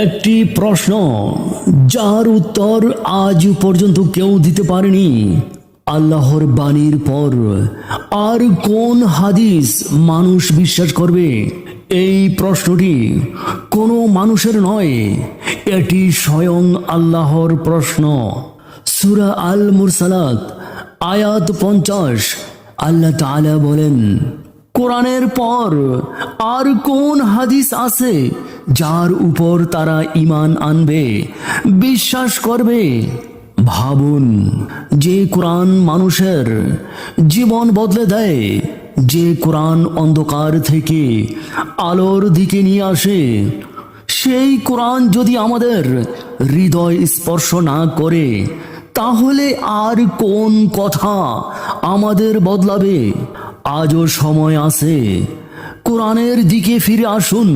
একটি প্রশ্ন যার উত্তর আজ পর্যন্ত কেউ দিতে পারেনি। আল্লাহর বাণীর পর আর কোন হাদিস মানুষ বিশ্বাস করবে? এই প্রশ্নটি কোনো মানুষের নয়, এটি স্বয়ং আল্লাহর প্রশ্ন। সূরা আল মুরসালাত আয়াত 50। আল্লাহ তাআলা বলেন, কোরআনের পর আর কোন হাদিস আছে যার উপর তারা ঈমান আনবে, বিশ্বাস করবে? ভাবুন, যে কোরআন মানুষের জীবন বদলে দেয়, যে কোরআন অন্ধকার থেকে আলোর দিকে নিয়ে আসে, সেই কোরআন যদি আমাদের হৃদয় স্পর্শ না করে, তাহলে আর কোন কথা আমাদের বদলাবে? আজও সময় আছে, কোরআনের দিকে ফিরে আসুন।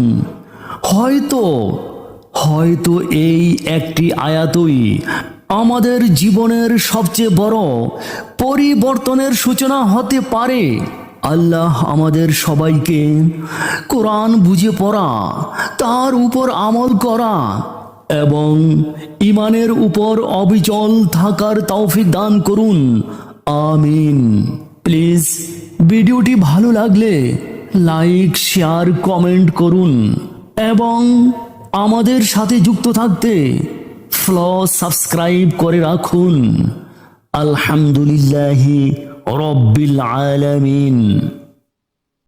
হয়তো হয়তো এই একটি আয়াতই আমাদের জীবনের সবচেয়ে বড় পরিবর্তনের সূচনা হতে পারে। আল্লাহ আমাদের সবাইকে কোরআন বুঝে পড়া, তার উপর আমল করা এবং ঈমানের উপর অবিচল থাকার তৌফিক দান করুন। আমিন। প্লিজ ভিডিওটি ভালো লাগলে লাইক, শেয়ার, কমেন্ট করুন এবং আমাদের সাথে যুক্ত থাকতে ফলো সাবস্ক্রাইব করে রাখুন। আলহামদুলিল্লাহি রব্বিল আলামিন।